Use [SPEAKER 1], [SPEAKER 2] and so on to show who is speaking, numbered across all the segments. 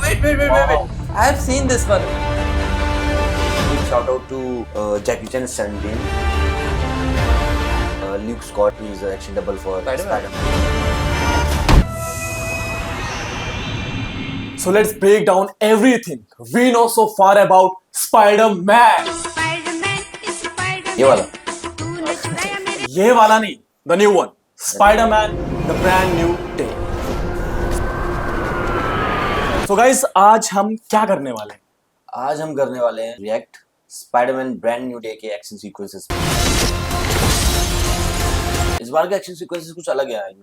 [SPEAKER 1] Wait. I have seen this one.
[SPEAKER 2] Big shout out to Jackie Chan's son team. Luke Scott, he's the action double for
[SPEAKER 1] Spider-Man.
[SPEAKER 3] So let's break down everything we know so far about Spider-Man.
[SPEAKER 2] ये वाला
[SPEAKER 3] ये वाला नहीं, the new one. Spider-Man, the brand new day. So guys, आज हम क्या करने वाले हैं?
[SPEAKER 2] आज हम करने वाले हैं react Spiderman brand new day के एक्शन सीक्वेंसेस। इस बार के एक्शन सीक्वेंसेस कुछ अलग है।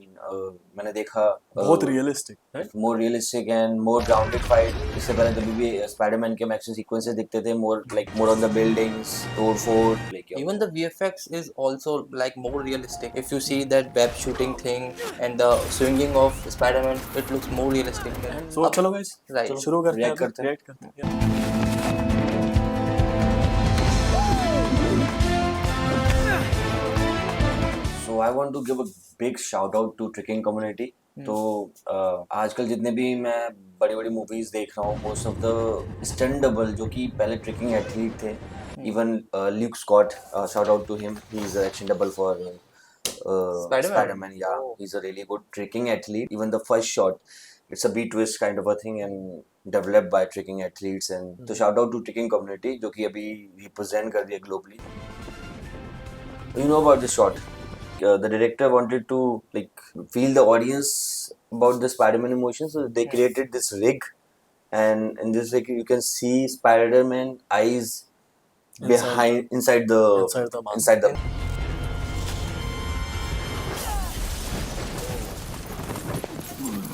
[SPEAKER 2] मैंने देखा
[SPEAKER 3] बहुत realistic, right?
[SPEAKER 2] More realistic and more grounded fight. इससे पहले जब भी स्पाइडरमैन के एक्शन सीक्वेंसेस दिखते थे मोर ऑन द बिल्डिंग्स, तोड़ फोड़,
[SPEAKER 1] Even the VFX is also like more realistic. If you see that web shooting thing and the swinging of Spider-Man, it looks more realistic.
[SPEAKER 3] So चलो guys,
[SPEAKER 1] Right.
[SPEAKER 3] चलो शुरू करते हैं।
[SPEAKER 2] React करते हैं।
[SPEAKER 3] React करते हैं। Yeah.
[SPEAKER 2] So I want to give a big shout out to tricking community. तो आजकल जितने भी मैं बड़ी बड़ी मूवीज देख रहा हूँ, most of the stunt double जो कि पहले ट्रिकिंग एथलीट थे, even Luke Scott, shout out to him, he is action double for Spider-Man. Yeah, he's a really good tricking athlete. Even the first shot, it's a beat twist kind of a thing and developed by tricking athletes. And तो shout out to tricking community जो कि अभी represent कर दिया globally. You know about this shot? The director wanted to like feel the audience about the Spider-Man emotions, so they created this rig, and in this rig you can see Spider-Man eyes inside the
[SPEAKER 3] mask.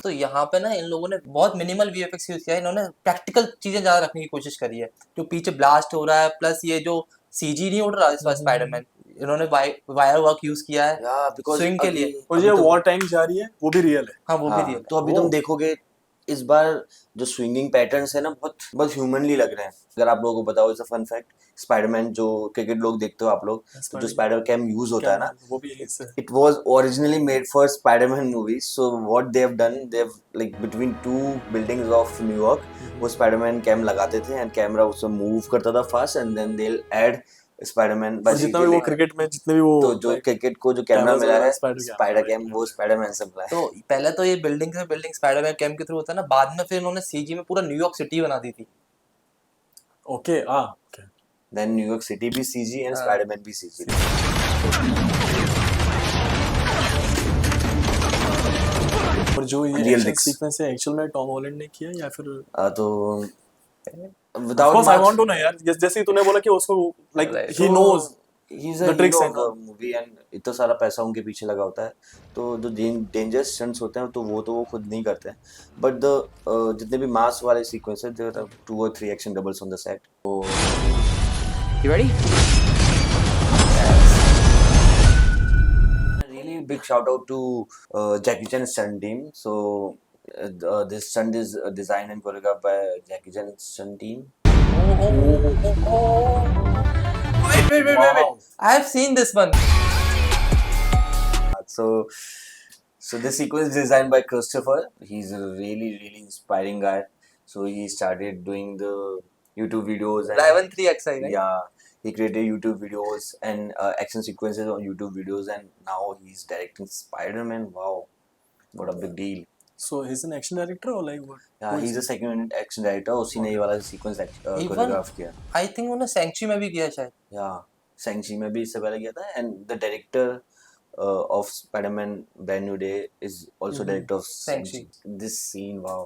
[SPEAKER 1] तो यहाँ पे ना इन लोगों ने बहुत minimal VFX use किया है। इन्होंने प्रैक्टिकल चीजें ज्यादा रखने की कोशिश करी है। जो पीछे ब्लास्ट हो रहा है, प्लस ये जो CG नहीं उड़ रहा इस बार स्पाइडरमैन, इन्होंने वायर वर्क यूज किया है स्विंग के लिए।
[SPEAKER 3] और ये वॉर टाइम जा रही है, वो भी रियल है।
[SPEAKER 1] हाँ, वो भी रियल।
[SPEAKER 2] तो अभी तुम देखोगे इस बार जो स्विंगिंग पैटर्न्स है ना, बहुत ह्यूमनली लग रहे हैं। अगर आप लोगों को बताओ, it's a fun fact, Spiderman जो क्रिकेट लोग देखते हो आप लोग, तो जो स्पाइडर कैम यूज होता है ना,
[SPEAKER 3] वो भी यही से।
[SPEAKER 2] it was originally made for Spider-Man movies. So what they have done, they've like between two buildings of New York, वो Spider-Man cam लगाते थे and camera उसमें move करता था fast, and then they'll add Spider-Man by
[SPEAKER 3] जितना भी वो cricket में जितने भी वो
[SPEAKER 2] तो जो क्रिकेट को जो कैमरा मिला है
[SPEAKER 3] Spider
[SPEAKER 2] कैम, वो Spider-Man से मिला है।
[SPEAKER 1] तो पहले तो ये बिल्डिंग से बिल्डिंग स्पाइडरमैन कैम के थ्रू होता है ना, बाद में फिर इन्होंने CG में पूरा न्यूयॉर्क सिटी बना दी थी।
[SPEAKER 3] Okay, okay.
[SPEAKER 2] Then New York City भी CG and Spider-Man भी CG।
[SPEAKER 3] और जो ये
[SPEAKER 2] Real
[SPEAKER 3] एक्शन
[SPEAKER 2] dicks.
[SPEAKER 3] सीक्वेंस है एक्चुअल में टॉम हॉलैंड ने किया या फिर
[SPEAKER 2] तो
[SPEAKER 3] Of
[SPEAKER 2] without
[SPEAKER 3] course, I
[SPEAKER 2] much-
[SPEAKER 3] want to know यार, जैसे ही तूने बोला कि उसको like
[SPEAKER 1] Right.
[SPEAKER 3] he knows
[SPEAKER 2] he's a
[SPEAKER 3] the tricks
[SPEAKER 2] hero
[SPEAKER 3] and
[SPEAKER 2] of the movie and इतना सारा पैसा उनके पीछे लगा होता है, तो जो डेंजरस स्टंट्स होते हैं तो वो खुद नहीं करते हैं, बट द जितने भी मास वाले सीक्वेंस है, there are 2 or 3 action doubles on the set.
[SPEAKER 1] You ready?
[SPEAKER 2] Really big shout out to Jackie Chan's stunt team. So this stunt is designed and choreographed by Jackie Chan's stunt team.
[SPEAKER 1] Wait.
[SPEAKER 3] Wow.
[SPEAKER 1] I have seen this one.
[SPEAKER 2] So this sequence is designed by Christopher. He's a really inspiring guy. So he started doing the YouTube videos and
[SPEAKER 1] Driven 3XI, right?
[SPEAKER 2] yeah, he created YouTube videos and action sequences on YouTube videos, and now he's directing Spider-Man. Wow, what a big deal.
[SPEAKER 3] So he's an action director or like what?
[SPEAKER 2] Yeah, he's a second action director. उसी ने ये वाला sequence
[SPEAKER 1] Even
[SPEAKER 2] choreograph किया।
[SPEAKER 1] I think उन्होंने century में भी किया शायद।
[SPEAKER 2] Yeah, Shang-Chi में भी इससे पहले किया था, and the director of Spider-Man Brand New Day is also director of
[SPEAKER 1] Shang-Chi.
[SPEAKER 2] This scene, wow.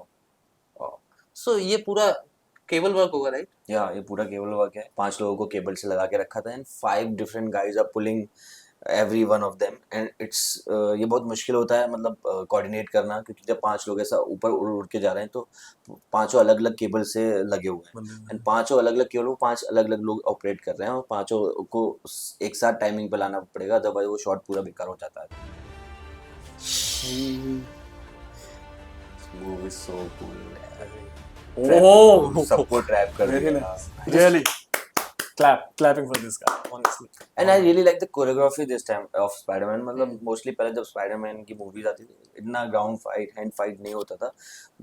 [SPEAKER 1] So ये पूरा केबल वर्क होगा, राइट?
[SPEAKER 2] या ये पूरा केबल वर्क है। 5 लोगों को केबल से लगा के रखा था, and 5 different guys are pulling every one of them, and it's ये बहुत मुश्किल होता है, मतलब कोऑर्डिनेट करना, क्योंकि जब 5 लोग ऐसा ऊपर उड़ के जा रहे हैं तो 5 अलग अलग केबल से लगे हुए हैं, एंड 5 अलग अलग केबल 5 अलग अलग लोग ऑपरेट कर रहे हैं, और 5 को एक साथ टाइमिंग पे लाना पड़ेगा, अदरवाइज वो शॉट पूरा बेकार हो जाता है। Movie so cool.
[SPEAKER 3] Oh,
[SPEAKER 2] सबको ट्रैप कर
[SPEAKER 3] very
[SPEAKER 2] दिया।
[SPEAKER 3] nice. Really? clapping for this guy, honestly.
[SPEAKER 2] And I really like the choreography this time of Spider-Man. मतलब मोस्टली पहले जब Spider-Man की मूवीज आती थी इतना ग्राउंड फाइट हैंड फाइट नहीं होता था,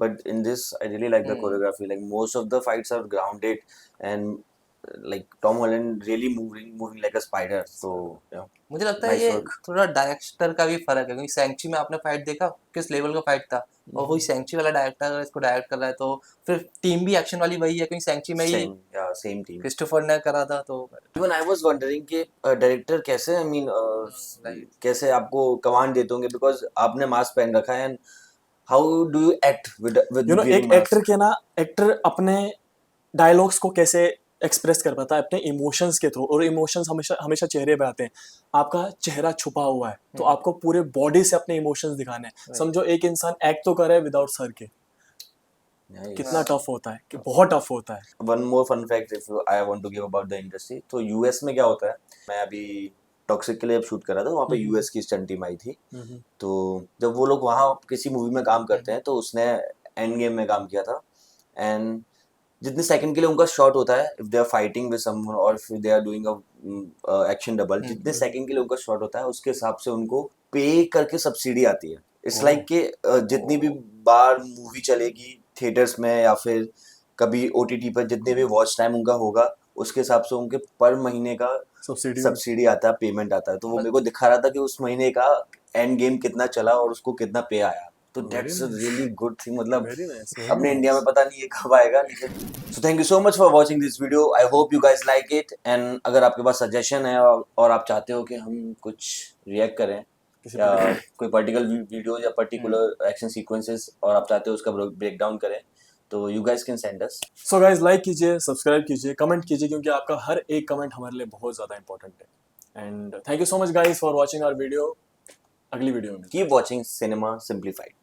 [SPEAKER 2] but in this I really like the choreography. Like most of the fights are grounded and like Tom Holland really moving like a spider. So yeah.
[SPEAKER 1] मुझे लगता है
[SPEAKER 2] Nice
[SPEAKER 1] ये
[SPEAKER 2] work.
[SPEAKER 1] थोड़ा director का भी फर्क है, क्योंकि सैंक्ची में आपने फाइट देखा किस लेवल का फाइट था, और वही सैंक्ची वाला डायरेक्टर अगर इसको डायरेक्ट कर रहा है तो फिर टीम भी एक्शन वाली वही है, क्योंकि सैंक्ची में ही
[SPEAKER 2] Same team.
[SPEAKER 1] क्रिस्टोफर ने करा था। तो
[SPEAKER 2] Even I was wondering कि डायरेक्टर कैसे I mean कैसे आपको कमांड देते होंगे, because आपने मास्क पहन रखा है, and how do you act with
[SPEAKER 3] You know,
[SPEAKER 2] wearing
[SPEAKER 3] एक
[SPEAKER 2] mask?
[SPEAKER 3] एक्टर अपने डायलॉग्स को कैसे एक्सप्रेस कर पाता है अपने इमोशंस के थ्रू, और इमोशंस हमेशा हमेशा चेहरे पे आते हैं। आपका चेहरा छुपा हुआ है तो आपको पूरे बॉडी से अपने इमोशंस दिखाने हैं। समझो एक इंसान एक्ट तो करे विदाउट सर के,
[SPEAKER 2] Nice.
[SPEAKER 3] कितना टफ होता है, कि बहुत टफ होता है।
[SPEAKER 2] One more fun fact if I want to give about the industry, तो यूएस में क्या होता है, मैं अभी टॉक्सिक के लिए शूट कर रहा था, वहाँ पे यूएस की स्टंट टीम आई थी, तो जब वो लोग वहाँ किसी मूवी में काम करते हैं तो उसने एंड गेम में काम किया था, एंड जितने सेकंड के लिए उनका शॉट होता है, if they are fighting with someone और if they are doing a action double, जितने सेकंड के लिए उनका शॉट होता है उसके हिसाब से उनको पे करके सब्सिडी आती है। इट्स लाइक कि जितनी भी बार मूवी चलेगी थिएटर्स में या फिर कभी ओटीटी पर, जितने भी वॉच टाइम उनका होगा उसके हिसाब से उनके पर महीने का सब्सिडी आता है, पेमेंट आता है। तो वो मेरे को दिखा रहा था कि उस महीने का एंड गेम कितना चला और उसको कितना पे आया, तो that's a really good thing. मतलब अपने इंडिया में पता नहीं ये कब आएगा, लेकिन so thank you so much for watching this video. I hope you guys like it, and अगर आपके पास सजेशन है और आप चाहते हो कि हम कुछ रिएक्ट करें या कोई पर्टिकुलर वीडियो या पर्टिकुलर एक्शन सीक्वेंसेस और आप चाहते हो उसका ब्रेक डाउन करें, तो you guys can send us.
[SPEAKER 3] So guys like कीजिए, सब्सक्राइब कीजिए, कमेंट कीजिए, क्योंकि आपका हर एक कमेंट हमारे लिए बहुत ज़्यादा इंपॉर्टेंट है। And thank you so much guys for watching our video. अगली वीडियो में
[SPEAKER 2] कीप वाचिंग सिनेमा सिंप्लीफाइड।